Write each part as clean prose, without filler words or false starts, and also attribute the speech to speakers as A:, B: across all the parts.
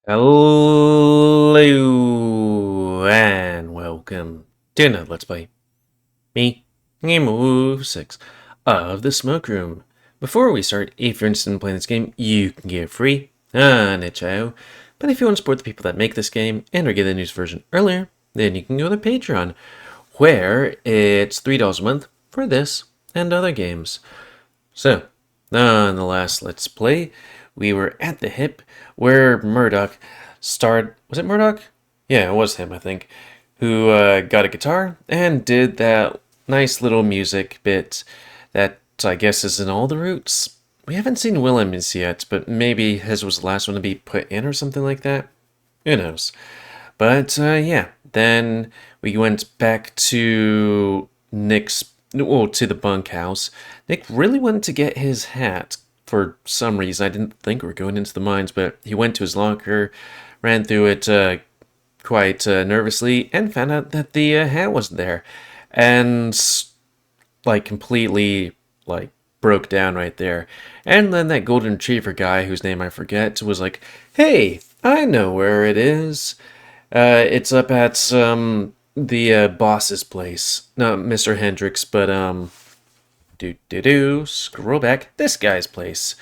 A: Hello and welcome to another Let's Play. Me, GamerWolfSix of the Smoke Room. Before we start, if you're interested in playing this game, you can get it free on itch.io. But if you want to support the people that make this game and or get the news version earlier, then you can go to Patreon, where it's $3 a month for this and other games. So, on the last Let's Play, we were at the hip where Murdoch starred. Was it Murdoch? Yeah, it was him, I think. Who got a guitar and did that nice little music bit that I guess is in all the roots. We haven't seen Willem's yet, but maybe his was the last one to be put in or something like that. Who knows? But yeah, then we went back to to the bunkhouse. Nick really wanted to get his hat for some reason. I didn't think we were going into the mines, but he went to his locker, ran through it quite nervously, and found out that the hat wasn't there. And like completely like broke down right there. And then that golden retriever guy, whose name I forget, was like, "Hey, I know where it is. It's up at the boss's place. Not Mr. Hendricks, but scroll back, this guy's place."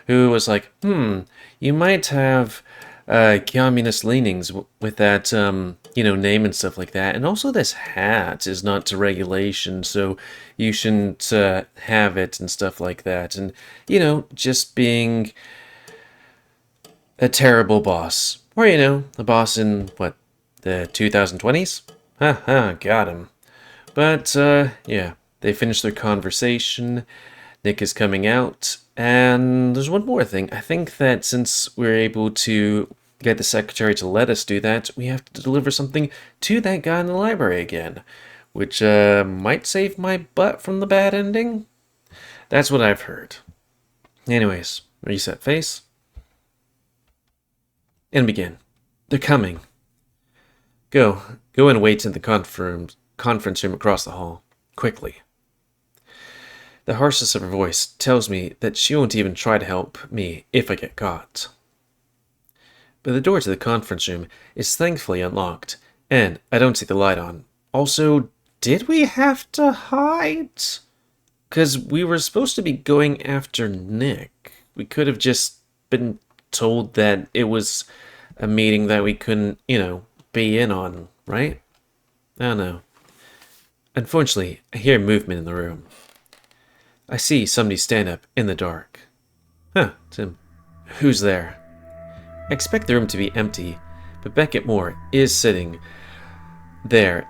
A: Who was like, you might have communist leanings with that name and stuff like that. And also this hat is not to regulation, so you shouldn't have it and stuff like that. And, just being a terrible boss. Or, a boss in, the 2020s? Haha, got him. But, yeah, they finished their conversation. Nick is coming out. And there's one more thing. I think that since we're able to get the secretary to let us do that, we have to deliver something to that guy in the library again. Which, might save my butt from the bad ending? That's what I've heard. Anyways, reset face. And begin. They're coming. Go and wait in the conference room across the hall. Quickly. The harshness of her voice tells me that she won't even try to help me if I get caught. But the door to the conference room is thankfully unlocked, and I don't see the light on. Also, did we have to hide? 'Cause we were supposed to be going after Nick. We could have just been told that it was a meeting that we couldn't, be in on, right? I don't know. Unfortunately, I hear movement in the room. I see somebody stand up in the dark. Huh, Tim. Who's there? I expect the room to be empty, but Beckett Moore is sitting there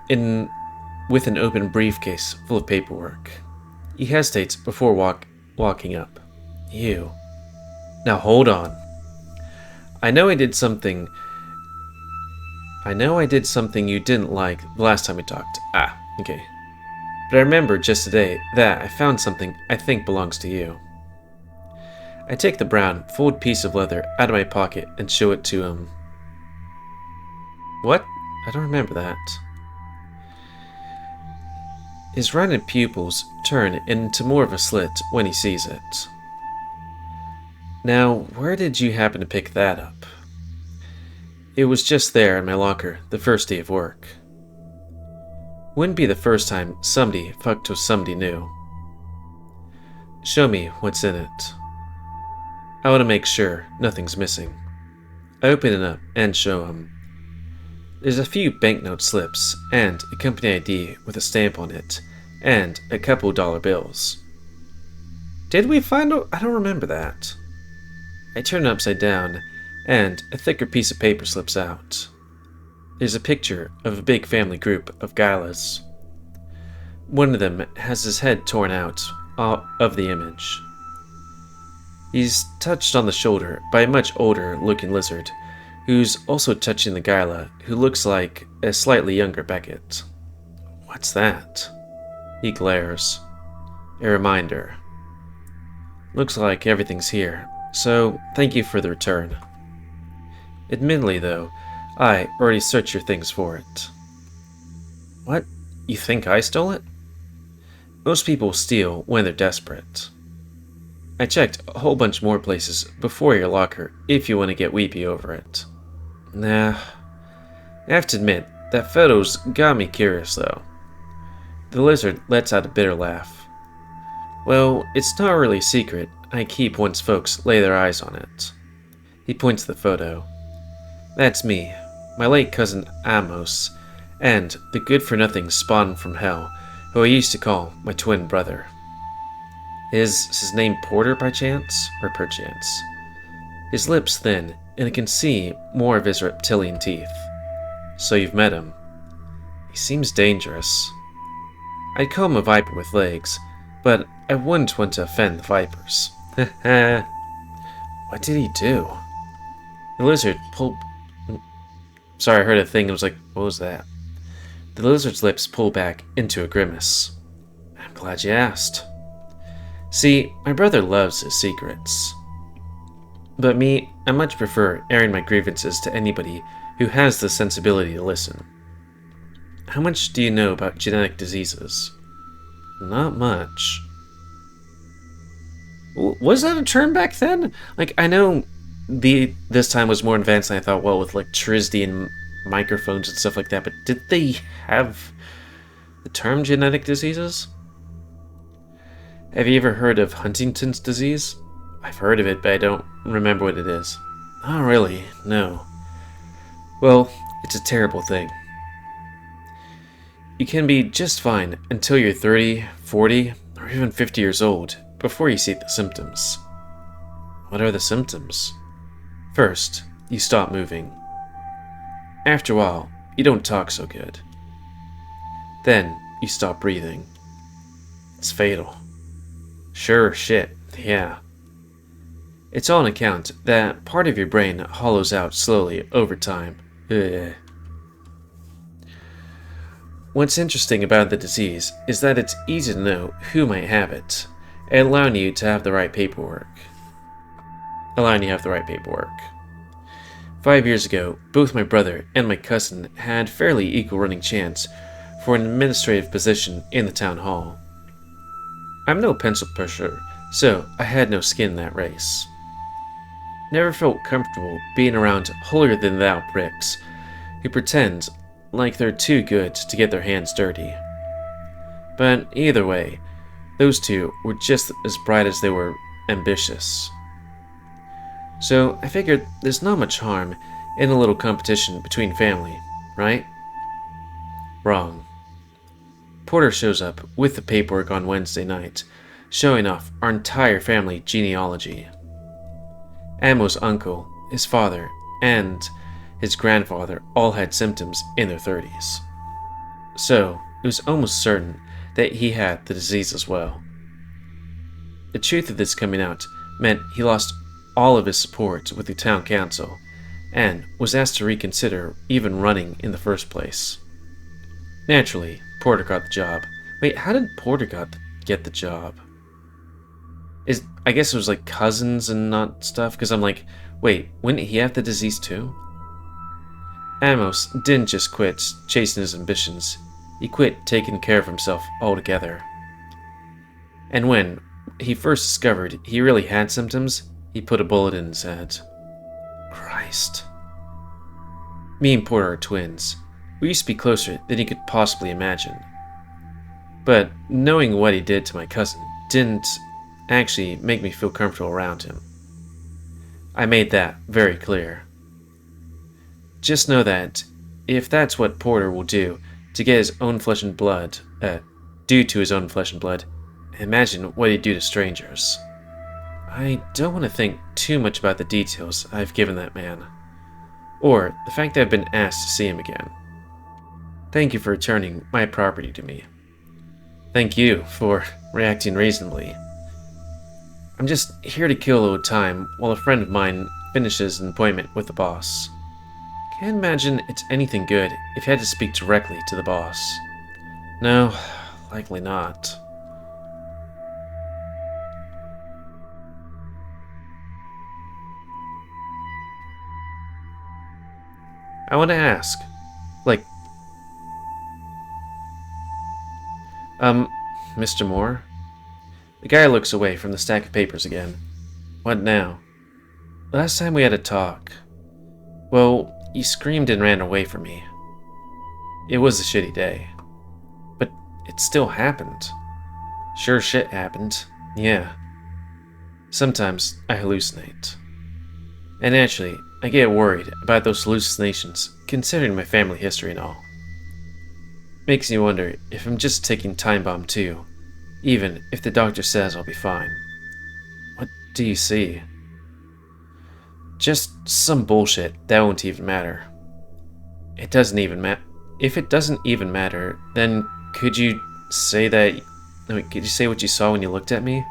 A: with an open briefcase full of paperwork. He hesitates before walking up. You. Now hold on. I know I did something you didn't like the last time we talked. Okay. But I remember just today that I found something I think belongs to you. I take the brown, folded piece of leather out of my pocket and show it to him. What? I don't remember that. His rounded pupils turn into more of a slit when he sees it. Now, where did you happen to pick that up? It was just there in my locker the first day of work. Wouldn't be the first time somebody fucked with somebody new. Show me what's in it. I want to make sure nothing's missing. I open it up and show him. There's a few banknote slips and a company ID with a stamp on it, and a couple dollar bills. Did we find out? I don't remember that. I turn it upside down, and a thicker piece of paper slips out. There's a picture of a big family group of Gylas. One of them has his head torn out of the image. He's touched on the shoulder by a much older looking lizard, who's also touching the Gyla, who looks like a slightly younger Beckett. What's that? He glares. A reminder. Looks like everything's here, so thank you for the return. Admittedly, though, I already searched your things for it. What? You think I stole it? Most people steal when they're desperate. I checked a whole bunch more places before your locker if you want to get weepy over it. Nah, I have to admit, that photo's got me curious though. The lizard lets out a bitter laugh. Well, it's not really a secret. I keep once folks lay their eyes on it. He points to the photo. That's me, my late cousin Amos, and the good-for-nothing spawn from hell, who I used to call my twin brother. Is his name Porter by chance, or perchance? His lips thin, and I can see more of his reptilian teeth. So you've met him. He seems dangerous. I'd call him a viper with legs, but I wouldn't want to offend the vipers. What did he do? The lizard pulled... Sorry, I heard a thing and was like, what was that? The lizard's lips pull back into a grimace. I'm glad you asked. See, my brother loves his secrets. But me, I much prefer airing my grievances to anybody who has the sensibility to listen. How much do you know about genetic diseases? Not much. Was that a term back then? Like, I know this time was more advanced than I thought, well, with electricity and microphones and stuff like that, but did they have the term genetic diseases? Have you ever heard of Huntington's disease? I've heard of it, but I don't remember what it is. Not really, no. Well, it's a terrible thing. You can be just fine until you're 30, 40, or even 50 years old before you see the symptoms. What are the symptoms? First, you stop moving. After a while, you don't talk so good. Then, you stop breathing. It's fatal. Sure, shit, yeah. It's on account that part of your brain hollows out slowly over time. Ugh. What's interesting about the disease is that it's easy to know who might have it, allowing you to have the right paperwork. 5 years ago, both my brother and my cousin had fairly equal running chance for an administrative position in the town hall. I'm no pencil pusher, so I had no skin in that race. Never felt comfortable being around holier-than-thou pricks who pretend like they're too good to get their hands dirty. But either way, those two were just as bright as they were ambitious. So I figured there's not much harm in a little competition between family, right? Wrong. Porter shows up with the paperwork on Wednesday night, showing off our entire family genealogy. Amo's uncle, his father, and his grandfather all had symptoms in their 30s. So it was almost certain that he had the disease as well. The truth of this coming out meant he lost all of his support with the town council and was asked to reconsider even running in the first place. Naturally, Porter got the job. Wait, how did Porter get the job? I guess it was like cousins and not stuff, because I'm like, wait, wouldn't he have the disease too? Amos didn't just quit chasing his ambitions, he quit taking care of himself altogether. And when he first discovered he really had symptoms, he put a bullet in his head. Christ. Me and Porter are twins. We used to be closer than you could possibly imagine. But knowing what he did to my cousin didn't actually make me feel comfortable around him. I made that very clear. Just know that if that's what Porter will do to get his own flesh and blood, due to his own flesh and blood, imagine what he'd do to strangers. I don't want to think too much about the details I've given that man, or the fact that I've been asked to see him again. Thank you for returning my property to me. Thank you for reacting reasonably. I'm just here to kill a little time while a friend of mine finishes an appointment with the boss. Can't imagine it's anything good if you had to speak directly to the boss. No, likely not. I want to ask, Mr. Moore? The guy looks away from the stack of papers again. What now? Last time we had a talk. Well, you screamed and ran away from me. It was a shitty day. But it still happened. Sure shit happened. Yeah. Sometimes I hallucinate. And actually, I get worried about those hallucinations, considering my family history and all. Makes me wonder if I'm just taking time bomb too, even if the doctor says I'll be fine. What do you see? Just some bullshit that won't even matter. It doesn't even matter. If it doesn't even matter, then could you say could you say what you saw when you looked at me?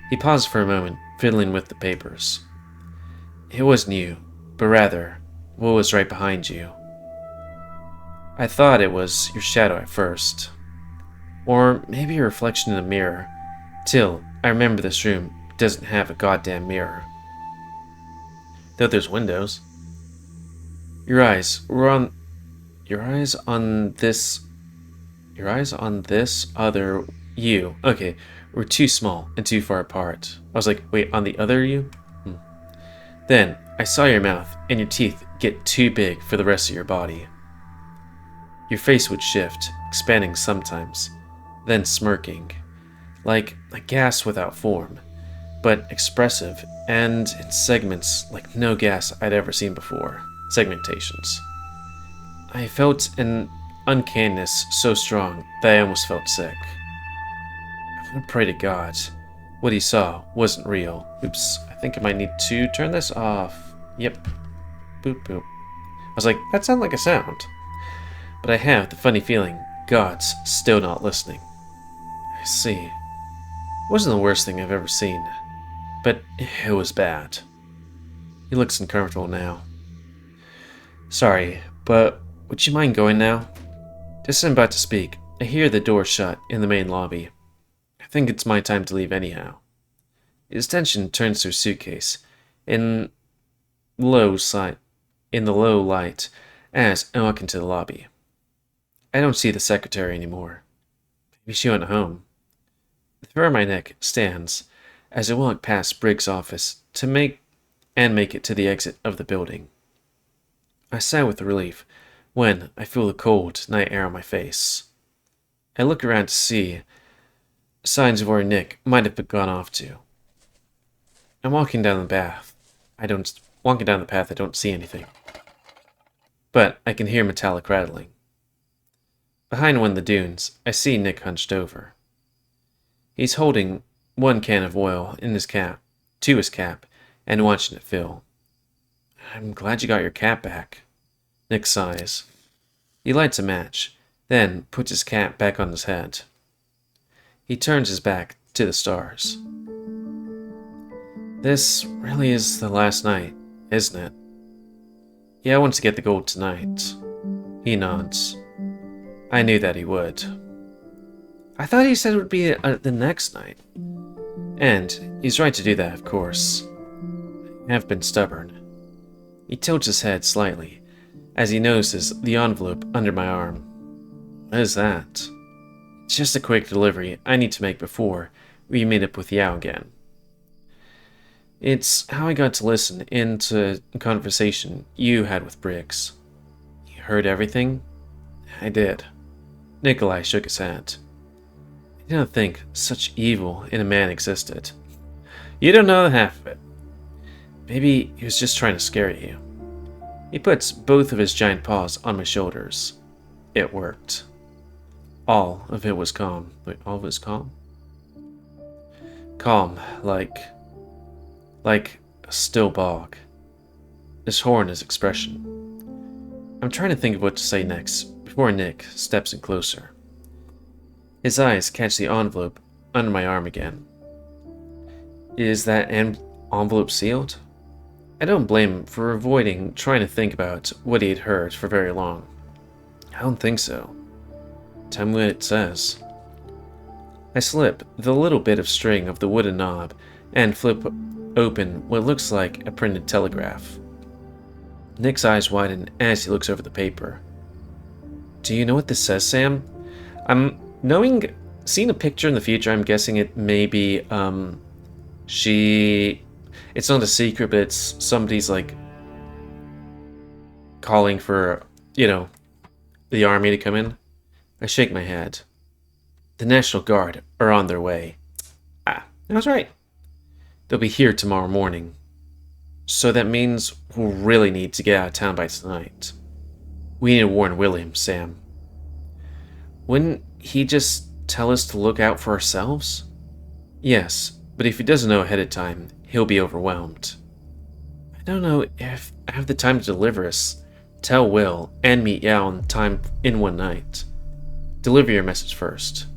A: He paused for a moment, fiddling with the papers. It wasn't you, but rather, what was right behind you. I thought it was your shadow at first. Or maybe a reflection in a mirror. Till I remember this room doesn't have a goddamn mirror. Though there's windows. Your eyes on this other you. Okay, were too small and too far apart. I was like, wait, on the other you? Then I saw your mouth and your teeth get too big for the rest of your body. Your face would shift, expanding sometimes, then smirking, like a gas without form, but expressive and in segments like no gas I'd ever seen before. Segmentations. I felt an uncanniness so strong that I almost felt sick. I'm gonna pray to God what he saw wasn't real. Oops, I think I might need to turn this off. Yep. Boop boop. I was like, that sounded like a sound. But I have the funny feeling God's still not listening. I see. It wasn't the worst thing I've ever seen, but it was bad. He looks uncomfortable now. Sorry, but would you mind going now? Just as I'm about to speak, I hear the door shut in the main lobby. I think it's my time to leave anyhow. His attention turns to a suitcase in the low light as I walk into the lobby. I don't see the secretary anymore. Maybe she went home. The hair on my neck stands as I walk past Briggs' office to make it to the exit of the building. I sigh with relief when I feel the cold night air on my face. I look around to see signs of where Nick might have gone off to. I'm walking down the path. I don't see anything. But I can hear metallic rattling. Behind one of the dunes, I see Nick hunched over. He's holding one can of oil to his cap, and watching it fill. I'm glad you got your cap back. Nick sighs. He lights a match, then puts his cap back on his head. He turns his back to the stars. This really is the last night, isn't it? Yeah, I want to get the gold tonight. He nods. I knew that he would. I thought he said it would be the next night. And he's right to do that, of course. I have been stubborn. He tilts his head slightly as he notices the envelope under my arm. What is that? It's just a quick delivery I need to make before we meet up with Yao again. It's how I got to listen into a conversation you had with Briggs. You heard everything? I did. Nikolai shook his head. I didn't think such evil in a man existed. You don't know the half of it. Maybe he was just trying to scare you. He puts both of his giant paws on my shoulders. It worked. All of it was calm. Wait, all of it was calm? Calm, like a still bog. His horn is expression. I'm trying to think of what to say next before Nick steps in closer. His eyes catch the envelope under my arm again. Is that envelope sealed? I don't blame him for avoiding trying to think about what he had heard for very long. I don't think so. Tell me what it says. I slip the little bit of string of the wooden knob and flip open what looks like a printed telegraph. Nick's eyes widen as he looks over the paper. Do you know what this says, Sam? Seeing a picture in the future, I'm guessing it may be, it's not a secret, but it's somebody's, like, calling for, the army to come in. I shake my head. The National Guard are on their way. Ah, I was right. They'll be here tomorrow morning. So that means we'll really need to get out of town by tonight. We need to warn William, Sam. Wouldn't he just tell us to look out for ourselves? Yes, but if he doesn't know ahead of time, he'll be overwhelmed. I don't know if I have the time to deliver us, tell Will, and meet Yao on time in one night. Deliver your message first.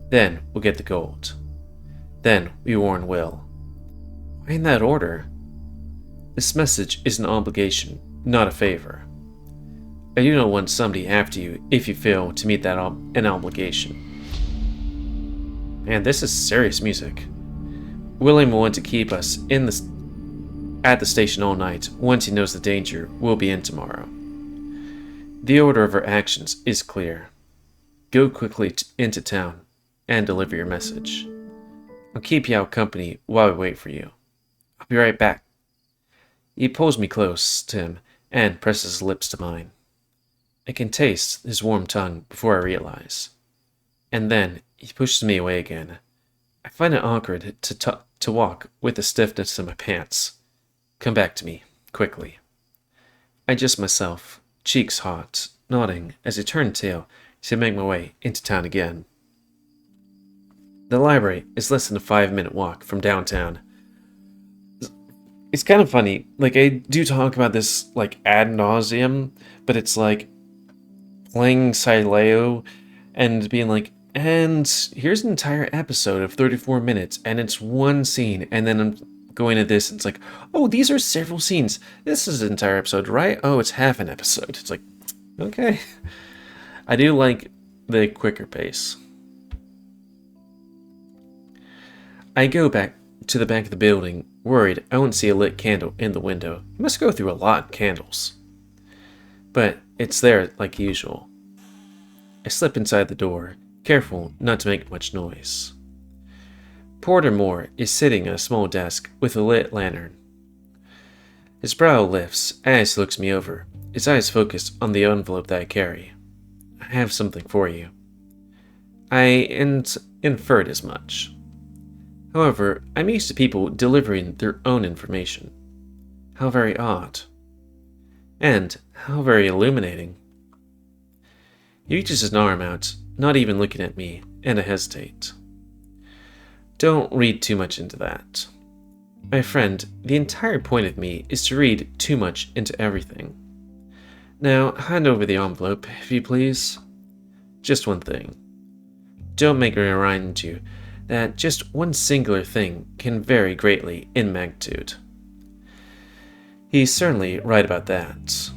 A: Then we'll get the gold. Then we warn Will. Why in that order? This message is an obligation, not a favor. I do not want somebody after you if you fail to meet an obligation. Man, this is serious music. William will want to keep us at the station all night once he knows the danger will be in tomorrow. The order of our actions is clear. Go quickly into town and deliver your message. I'll keep Yao company while we wait for you. I'll be right back. He pulls me close to him and presses his lips to mine. I can taste his warm tongue before I realize. And then he pushes me away again. I find it awkward to walk with the stiffness in my pants. Come back to me, quickly. I adjust myself, cheeks hot, nodding as I turn tail to make my way into town again. The library is less than a 5-minute walk from downtown. It's kind of funny, I do talk about this, ad nauseum, but it's playing Sileo and being and here's an entire episode of 34 minutes, and it's one scene, and then I'm going to this, and it's oh, these are several scenes. This is an entire episode, right? Oh, it's half an episode. It's okay. I do like the quicker pace. I go back to the back of the building, worried I won't see a lit candle in the window. You must go through a lot of candles. But it's there like usual. I slip inside the door, careful not to make much noise. Porter Moore is sitting at a small desk with a lit lantern. His brow lifts as he looks me over, his eyes focused on the envelope that I carry. I have something for you. I inferred as much. However, I'm used to people delivering their own information. How very odd. And how very illuminating. He reaches his arm out, not even looking at me, and I hesitate. Don't read too much into that. My friend, the entire point of me is to read too much into everything. Now, hand over the envelope, if you please. Just one thing. Don't make me remind you that just one singular thing can vary greatly in magnitude. He's certainly right about that.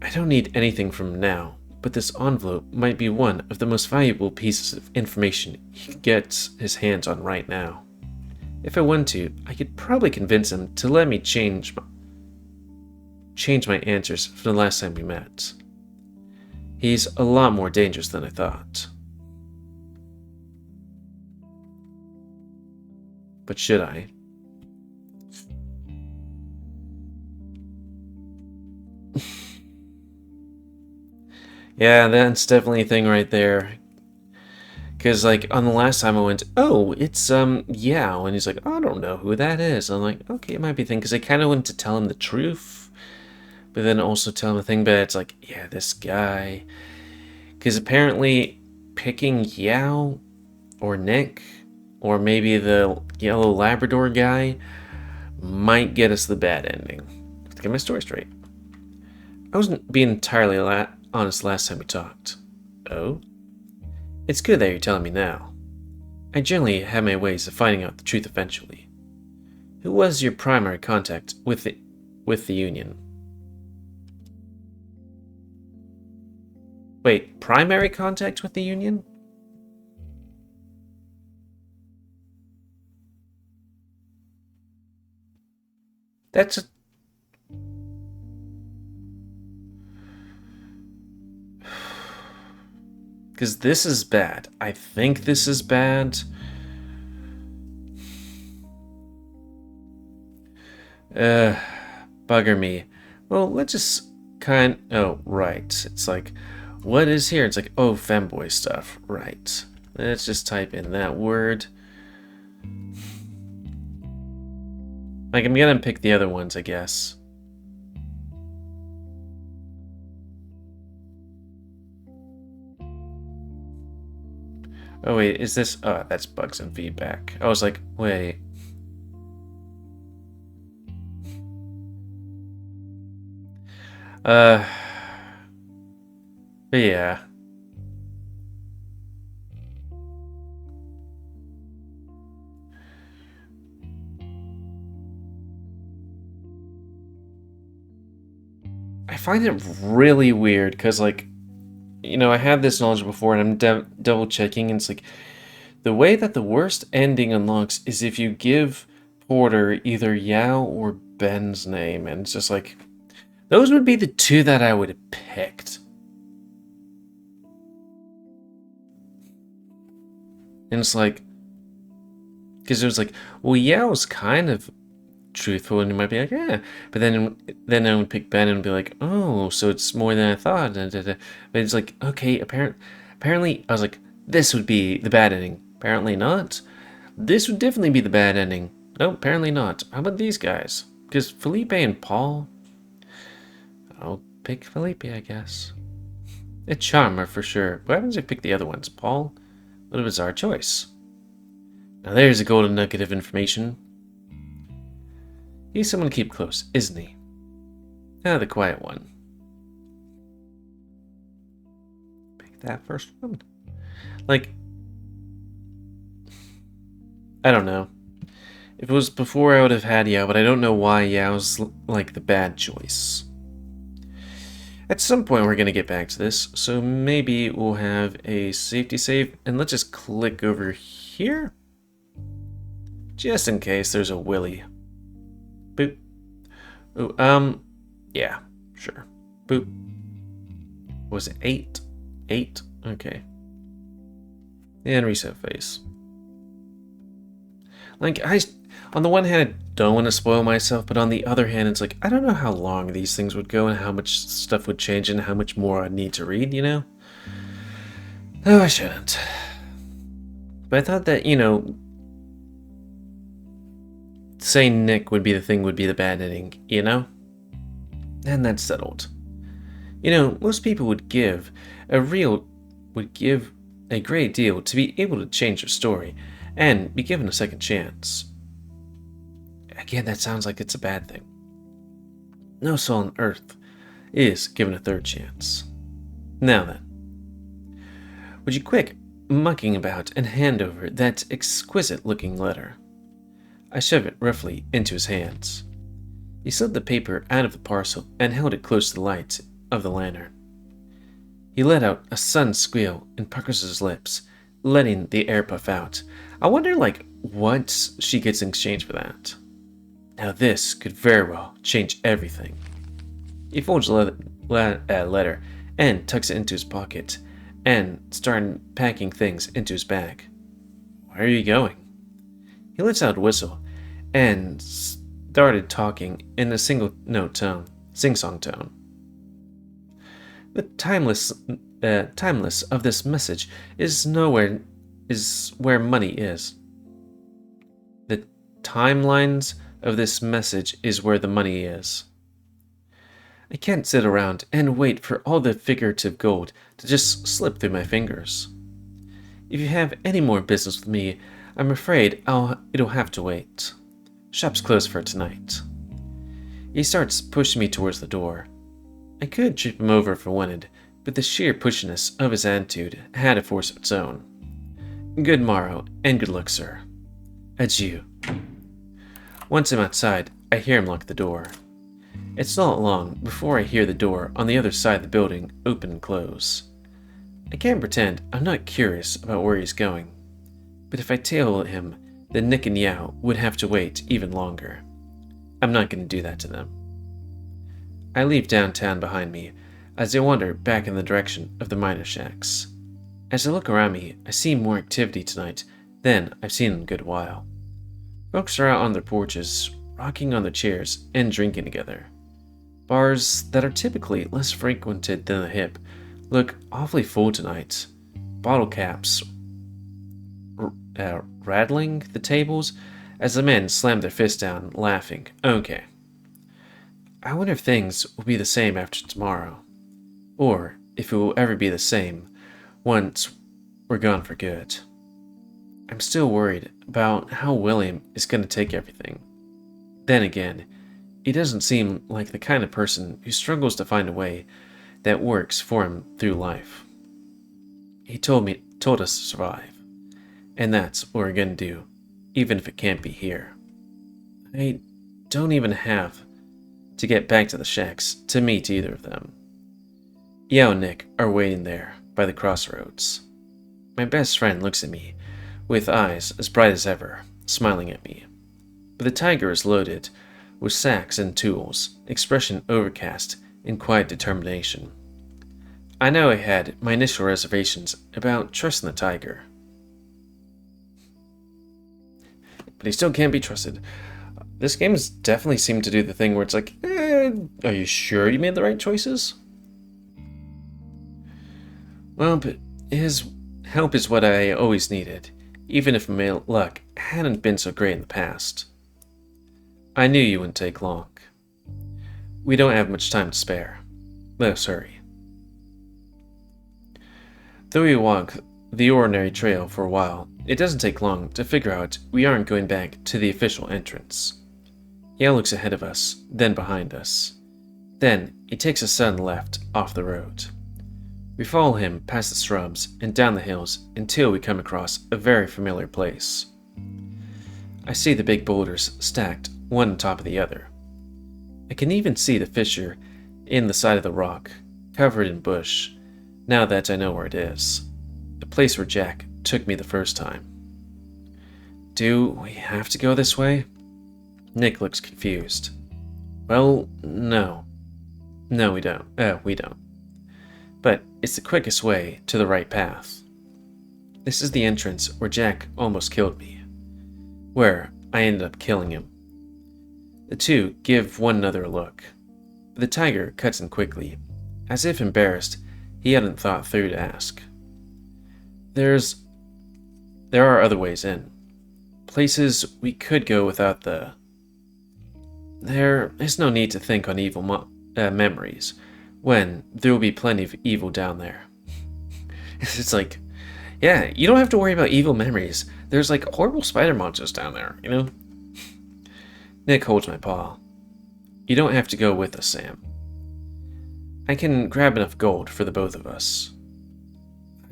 A: I don't need anything from now, but this envelope might be one of the most valuable pieces of information he could get his hands on right now. If I wanted to, I could probably convince him to let me change my answers from the last time we met. He's a lot more dangerous than I thought. But should I? Yeah, that's definitely a thing right there. Because, on the last time I went, oh, it's, Yao. And he's like, I don't know who that is. I'm like, okay, it might be a thing. Because I kind of went to tell him the truth. But then also tell him the thing, but it's yeah, this guy. Because apparently picking Yao or Nick or maybe the yellow Labrador guy might get us the bad ending. To get my story straight. I wasn't being entirely honest last time we talked. Oh? It's good that you're telling me now. I generally have my ways of finding out the truth eventually. Who was your primary contact with the Union? Wait, primary contact with the Union? That's a... Because this is bad. I think this is bad. Bugger me. Well, let's just Oh, right. It's like, what is here? It's like, oh, femboy stuff. Right. Let's just type in that word. Like, I'm gonna pick the other ones, I guess. Oh, wait, is this... Oh, that's bugs and feedback. I was like, wait. But yeah. I find it really weird, because, like, I had this knowledge before, and I'm double checking, and it's like, the way that the worst ending unlocks is if you give Porter either Yao or Ben's name, and it's just like, those would be the two that I would have picked. And it's like, because it was like, well, Yao's kind of truthful, and you might be like, yeah, but then I would pick Ben and be like, oh, so it's more than I thought. But it's like, okay, apparently, I was like, this would be the bad ending. Apparently not. This would definitely be the bad ending. No, apparently not. How about these guys? Because Felipe and Paul, I'll pick Felipe, I guess. A charmer for sure. What happens if I pick the other ones? Paul? What a bizarre choice. Now there's a golden nugget of information. He's someone to keep close, isn't he? Ah, the quiet one. Pick that first one. Like, I don't know. If it was before, I would have had Yao, but I don't know why Yao's like the bad choice. At some point, we're going to get back to this, so maybe we'll have a safety save, and let's just click over here. Just in case there's a Willy. Boop. Ooh, yeah, sure. Boop. Was it 8? 8? Okay. And reset face. Like, on the one hand, I don't want to spoil myself, but on the other hand, it's like, I don't know how long these things would go and how much stuff would change and how much more I'd need to read, you know? No, I shouldn't. But I thought that, saying Nick would be the thing would be the bad ending, you know? And that's settled. Most people would give a great deal to be able to change their story and be given a second chance. Again, that sounds like it's a bad thing. No soul on earth is given a third chance. Now then, would you quit mucking about and hand over that exquisite-looking letter? I shoved it roughly into his hands. He slid the paper out of the parcel and held it close to the light of the lantern. He let out a sudden squeal and puckers his lips, letting the air puff out. I wonder, what she gets in exchange for that. Now this could very well change everything. He folds the letter and tucks it into his pocket and started packing things into his bag. Where are you going? He lets out a whistle and started talking in a sing-song tone. The timeless of this message is where money is. The timelines of this message is where the money is. I can't sit around and wait for all the figurative gold to just slip through my fingers. If you have any more business with me, I'm afraid it'll have to wait. Shop's closed for tonight. He starts pushing me towards the door. I could trip him over if I wanted, but the sheer pushiness of his attitude had a force of its own. Good morrow, and good luck, sir. Adieu. Once I'm outside, I hear him lock the door. It's not long before I hear the door on the other side of the building open and close. I can't pretend I'm not curious about where he's going, but if I tail him, then Nick and Yao would have to wait even longer. I'm not going to do that to them. I leave downtown behind me as I wander back in the direction of the miner shacks. As I look around me, I see more activity tonight than I've seen in a good while. Folks are out on their porches, rocking on their chairs and drinking together. Bars that are typically less frequented than the hip look awfully full tonight. Bottle caps rattling the tables as the men slam their fists down, laughing. Okay. I wonder if things will be the same after tomorrow. Or if it will ever be the same once we're gone for good. I'm still worried about how William is going to take everything. Then again, he doesn't seem like the kind of person who struggles to find a way that works for him through life. He told us to survive, and that's what we're going to do, even if it can't be here. I don't even have to get back to the shacks to meet either of them. Yao and Nick are waiting there by the crossroads. My best friend looks at me with eyes as bright as ever, smiling at me. But the tiger is loaded with sacks and tools, expression overcast in quiet determination. I know I had my initial reservations about trusting the tiger, but he still can't be trusted. This game's definitely seemed to do the thing where it's like, are you sure you made the right choices? Well, but his help is what I always needed, even if my luck hadn't been so great in the past. I knew you wouldn't take long. We don't have much time to spare. Let's hurry. Though we walk the ordinary trail for a while, it doesn't take long to figure out we aren't going back to the official entrance. Yale looks ahead of us, then behind us. Then he takes a sudden left off the road. We follow him past the shrubs and down the hills until we come across a very familiar place. I see the big boulders stacked one on top of the other. I can even see the fissure in the side of the rock, covered in bush, now that I know where it is. The place where Jack took me the first time. Do we have to go this way? Nick looks confused. Well, no. No, we don't. We don't. But it's the quickest way to the right path. This is the entrance where Jack almost killed me. Where I ended up killing him. The two give one another a look. The tiger cuts in quickly, as if embarrassed he hadn't thought through to ask. There are other ways in. Places we could go without the... There is no need to think on evil memories, when there will be plenty of evil down there. It's like, yeah, you don't have to worry about evil memories. There's like horrible spider monsters down there, you know? Nick holds my paw. You don't have to go with us, Sam. I can grab enough gold for the both of us.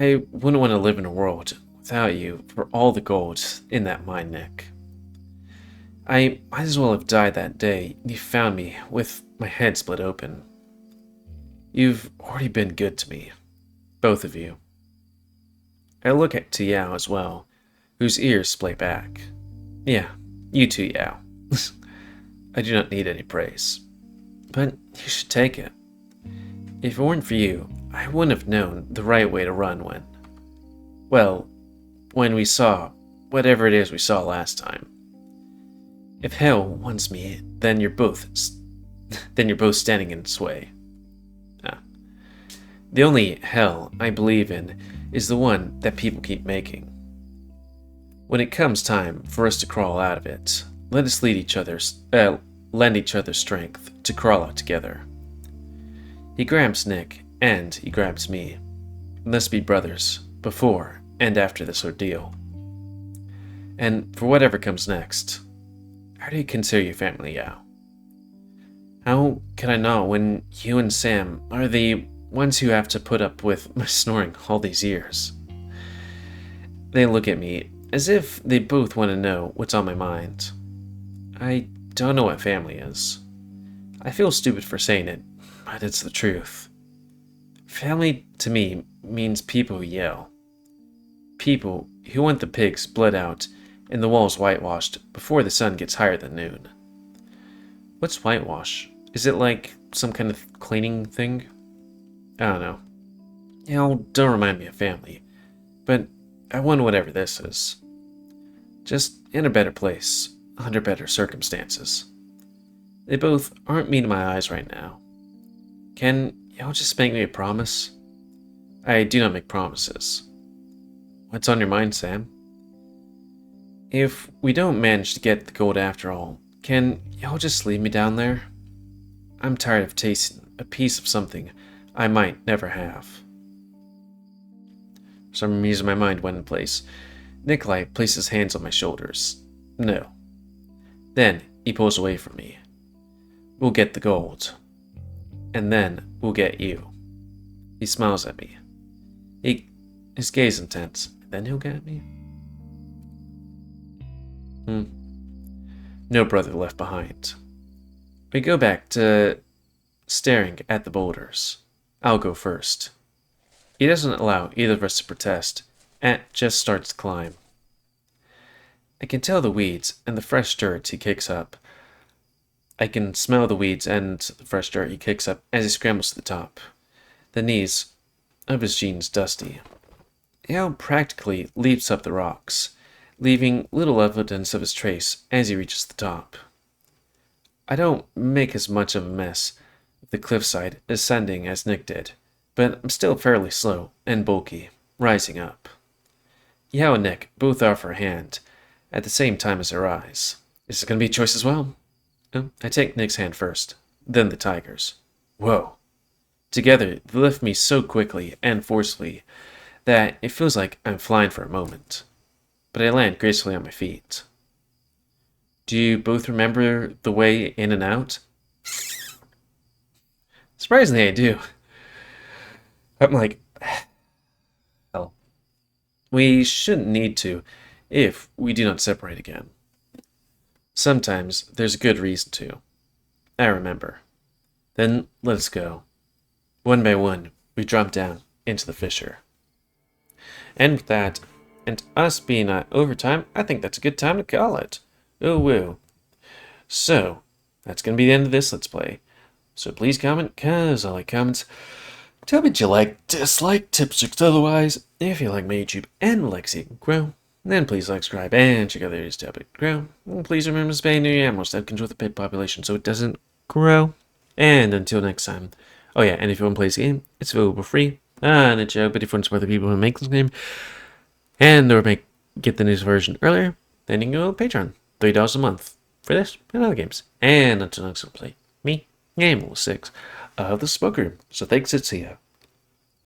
A: I wouldn't want to live in a world without you for all the gold in that mine, Nick. I might as well have died that day you found me with my head split open. You've already been good to me, both of you. I look at to Yao as well, whose ears splay back. Yeah, you too, Yao. I do not need any praise. But you should take it. If it weren't for you, I wouldn't have known the right way to run when we saw whatever it is we saw last time. If hell wants me, then you're both standing in its way. The only hell I believe in is the one that people keep making. When it comes time for us to crawl out of it, let us lend each other strength to crawl out together. He grabs Nick, and he grabs me. Let's be brothers, before and after this ordeal. And for whatever comes next, how do you consider your family, Yao? How can I not when you and Sam are the ones who have to put up with my snoring all these years? They look at me as if they both want to know what's on my mind. I don't know what family is. I feel stupid for saying it, but it's the truth. Family to me means people who yell. People who want the pigs bled out and the walls whitewashed before the sun gets higher than noon. What's whitewash? Is it like some kind of cleaning thing? I don't know. Don't remind me of family, but I want whatever this is. Just in a better place, under better circumstances. They both aren't meeting my eyes right now, Can y'all just make me a promise? I do not make promises. What's on your mind, Sam? If we don't manage to get the gold after all, can y'all just leave me down there? I'm tired of tasting a piece of something I might never have. For some reason my mind went in place. Nikolai placed his hands on my shoulders. No. Then he pulls away from me. We'll get the gold. And then we'll get you. He smiles at me. His gaze intense. Then he'll get me? No brother left behind. We go back to staring at the boulders. I'll go first. He doesn't allow either of us to protest, and just starts to climb. I can tell the weeds and the fresh dirt he kicks up. I can smell the weeds and the fresh dirt he kicks up as he scrambles to the top. The knees of his jeans dusty. Hal practically leaps up the rocks, leaving little evidence of his trace as he reaches the top. I don't make as much of a mess of the cliffside ascending as Nick did, but I'm still fairly slow and bulky, rising up. Yao and Nick both offer a hand, at the same time as their eyes. Is it going to be a choice as well? I take Nick's hand first, then the tiger's. Whoa. Together, they lift me so quickly and forcefully that it feels like I'm flying for a moment. But I land gracefully on my feet. Do you both remember the way in and out? Surprisingly, I do. I'm like, hell. We shouldn't need to if we do not separate again. Sometimes there's a good reason to. I remember. Then let us go. One by one, we drop down into the fissure. And with that, and us being overtime, I think that's a good time to call it. Oh, woo. So, that's going to be the end of this Let's Play. So please comment, cause I like comments. Tell me what you like, dislike, tips, tricks, otherwise. If you like my YouTube and like see it grow, then please like, subscribe, and check out the videos to help it grow. And please remember to spay new animals that control the pet population so it doesn't grow. And until next time. Oh yeah, and if you want to play this game, it's available for free on a joke, but if you want to support the people who make this game, and or get the news version earlier, then you can go to Patreon. $3 a month for this and other games. And until next time, play me, GamerWolfSix of the Smoke Room. So thanks and see ya.